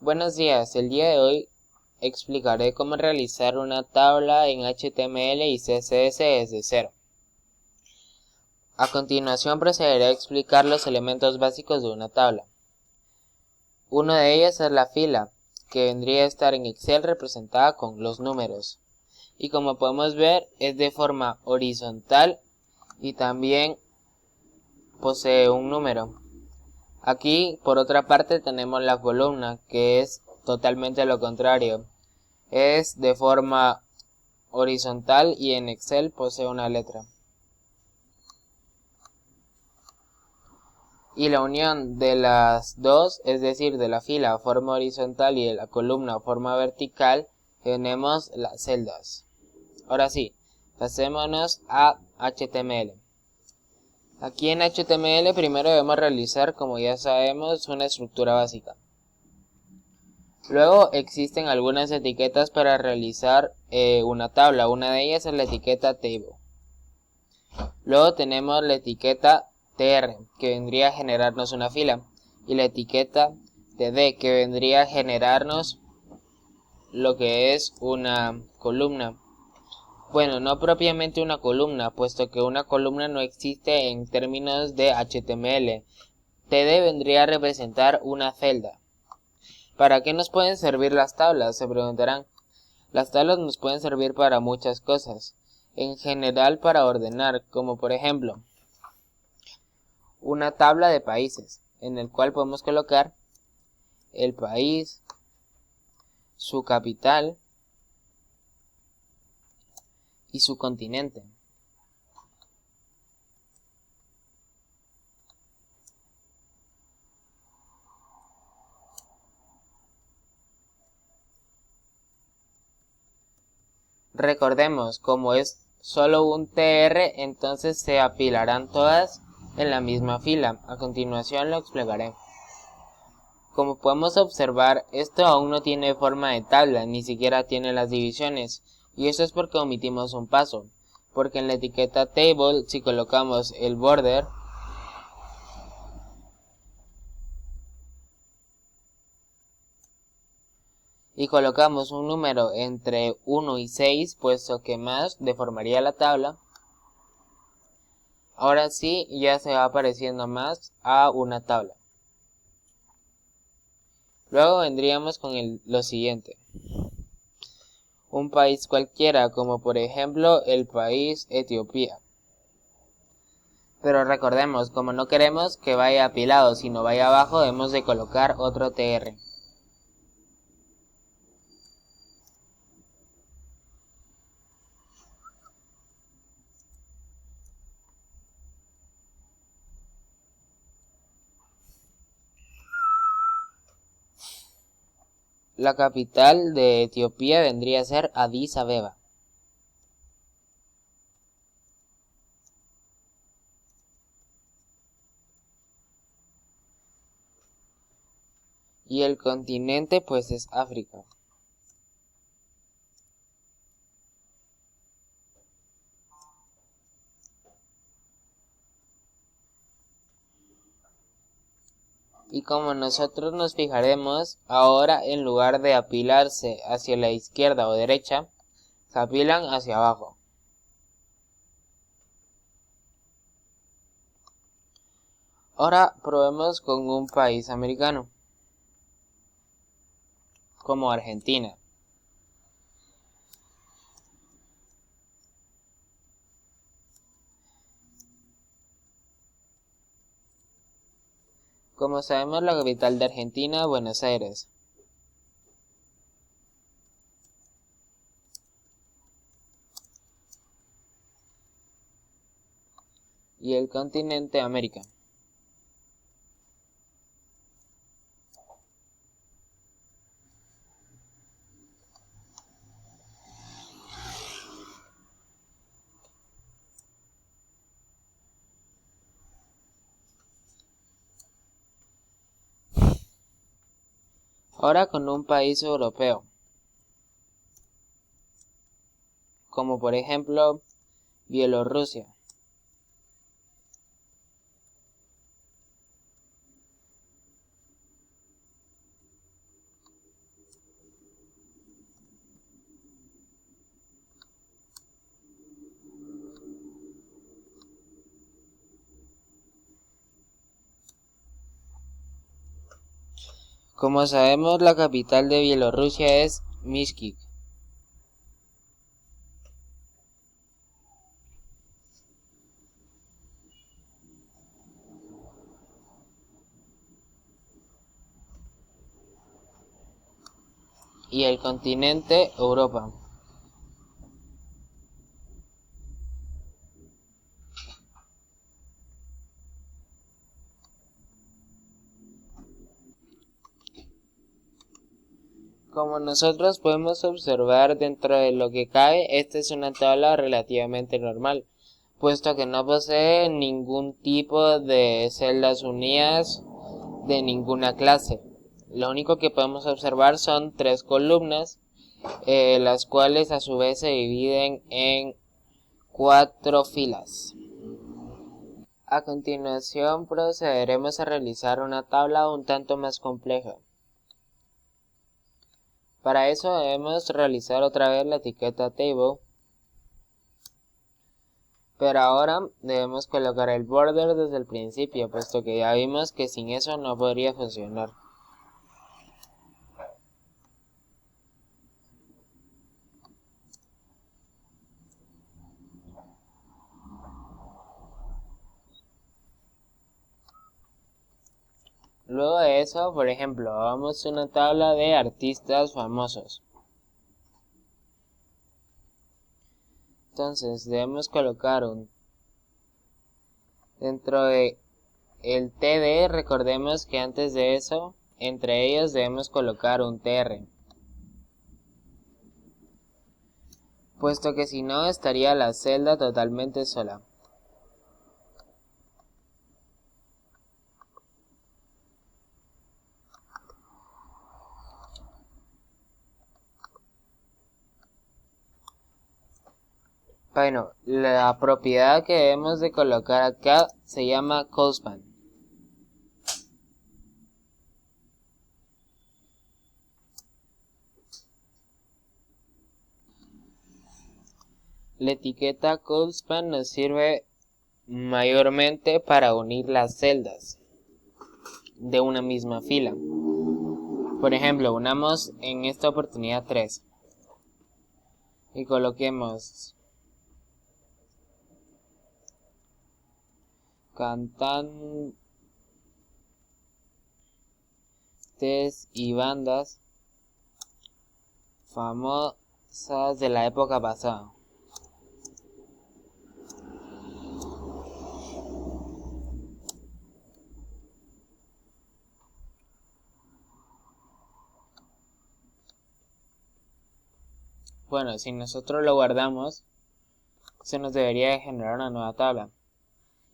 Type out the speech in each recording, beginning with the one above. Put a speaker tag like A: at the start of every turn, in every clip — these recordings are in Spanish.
A: Buenos días, el día de hoy explicaré cómo realizar una tabla en HTML y CSS desde cero. A continuación procederé a explicar los elementos básicos de una tabla. Uno de ellos es la fila, que vendría a estar en Excel representada con los números. Y como podemos ver, es de forma horizontal y también posee un número. Aquí, por otra parte, tenemos la columna, que es totalmente lo contrario. Es de forma horizontal y en Excel posee una letra. Y la unión de las dos, es decir, de la fila a forma horizontal y de la columna a forma vertical, tenemos las celdas. Ahora sí, pasémonos a HTML. Aquí en HTML primero debemos realizar, como ya sabemos, una estructura básica. Luego existen algunas etiquetas para realizar una tabla. Una de ellas es la etiqueta table. Luego tenemos la etiqueta tr, que vendría a generarnos una fila, y la etiqueta td, que vendría a generarnos lo que es una columna. Bueno, no propiamente una columna, puesto que una columna no existe en términos de HTML. Td vendría a representar una celda. ¿Para qué nos pueden servir las tablas?, se preguntarán. Las tablas nos pueden servir para muchas cosas. En general para ordenar, como por ejemplo una tabla de países, en el cual podemos colocar el país, su capital y su continente. Recordemos, como es solo un TR, entonces se apilarán todas en la misma fila. A continuación lo explicaré. Como podemos observar, esto aún no tiene forma de tabla, ni siquiera tiene las divisiones, y eso es porque omitimos un paso, porque en la etiqueta table, si colocamos el border, y colocamos un número entre 1 y 6, puesto que más deformaría la tabla, ahora sí ya se va pareciendo más a una tabla. Luego vendríamos con lo siguiente. Un país cualquiera, como por ejemplo el país Etiopía. Pero recordemos, como no queremos que vaya apilado, sino vaya abajo, debemos de colocar otro TR. La capital de Etiopía vendría a ser Addis Abeba. Y el continente pues es África. Y como nosotros nos fijaremos, ahora en lugar de apilarse hacia la izquierda o derecha, se apilan hacia abajo. Ahora probemos con un país americano, como Argentina. Como sabemos, la capital de Argentina, Buenos Aires. Y el continente América. Ahora con un país europeo, como por ejemplo Bielorrusia. Como sabemos, la capital de Bielorrusia es Minsk. Y el continente Europa. Como nosotros podemos observar, dentro de lo que cabe, esta es una tabla relativamente normal, puesto que no posee ningún tipo de celdas unidas de ninguna clase. Lo único que podemos observar son 3 columnas, las cuales a su vez se dividen en 4 filas. A continuación procederemos a realizar una tabla un tanto más compleja. Para eso debemos realizar otra vez la etiqueta table, pero ahora debemos colocar el border desde el principio, puesto que ya vimos que sin eso no podría funcionar. Luego de eso, por ejemplo, vamos a una tabla de artistas famosos. Entonces debemos colocar dentro de el TD, recordemos que antes de eso, entre ellos debemos colocar un TR, puesto que si no estaría la celda totalmente sola. Bueno, la propiedad que debemos de colocar acá se llama cospan. La etiqueta cospan nos sirve mayormente para unir las celdas de una misma fila. Por ejemplo, unamos en esta oportunidad 3 y coloquemos cantantes y bandas famosas de la época pasada. Bueno, si nosotros lo guardamos, se nos debería generar una nueva tabla.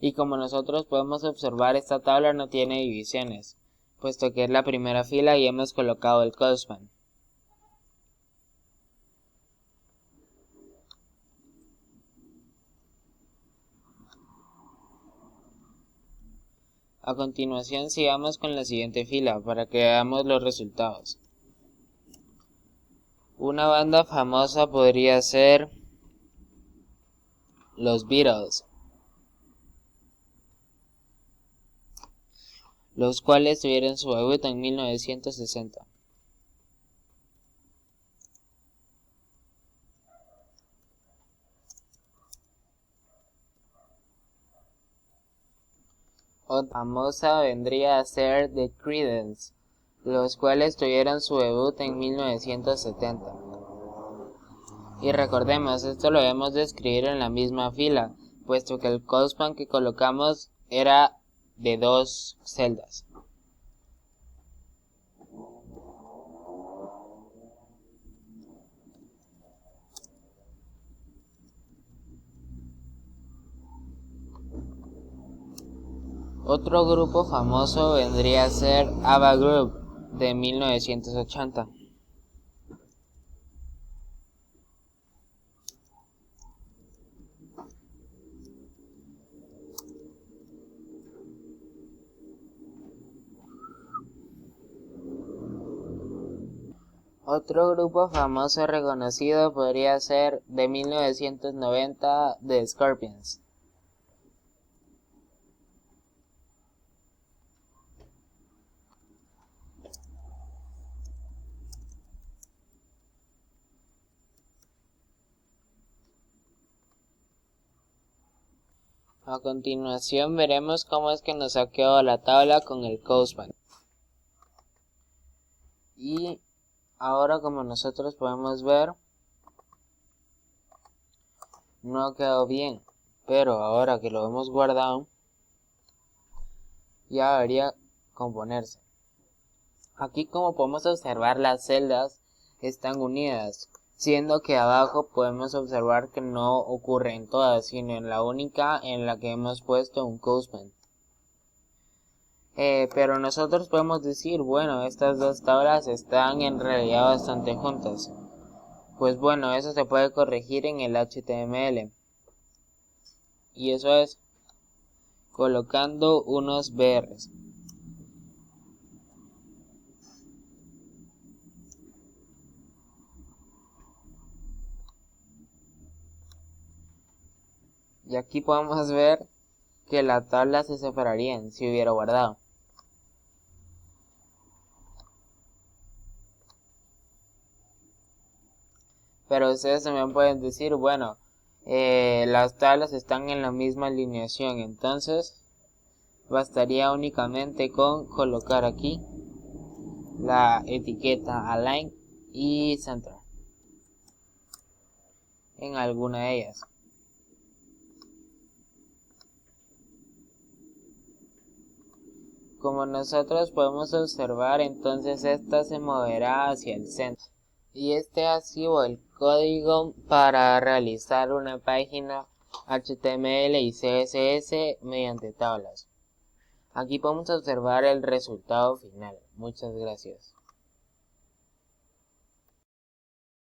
A: Y como nosotros podemos observar, esta tabla no tiene divisiones, puesto que es la primera fila y hemos colocado el cospan. A continuación sigamos con la siguiente fila para que veamos los resultados. Una banda famosa podría ser los Beatles, los cuales tuvieron su debut en 1960. Otra famosa vendría a ser The Creedence, los cuales tuvieron su debut en 1970. Y recordemos, esto lo debemos de escribir en la misma fila, puesto que el cospan que colocamos era de 2 celdas. Otro grupo famoso vendría a ser ABBA Group de 1980. Otro grupo famoso reconocido podría ser de 1990 The Scorpions. A continuación veremos cómo es que nos ha quedado la tabla con el Postman. Y ahora, como nosotros podemos ver, no ha quedado bien, pero ahora que lo hemos guardado ya debería componerse. Aquí, como podemos observar, las celdas están unidas, siendo que abajo podemos observar que no ocurre en todas, sino en la única en la que hemos puesto un Postman. Pero nosotros podemos decir, bueno, estas dos tablas están en realidad bastante juntas. Pues bueno, eso se puede corregir en el HTML. Y eso es colocando unos BRs. Y aquí podemos ver que la tabla se separaría si hubiera guardado. Pero ustedes también pueden decir, bueno, las tablas están en la misma alineación, entonces bastaría únicamente con colocar aquí la etiqueta Align y Center en alguna de ellas. Como nosotros podemos observar, entonces esta se moverá hacia el centro. Y este ha sido el código para realizar una página HTML y CSS mediante tablas. Aquí podemos observar el resultado final. Muchas gracias.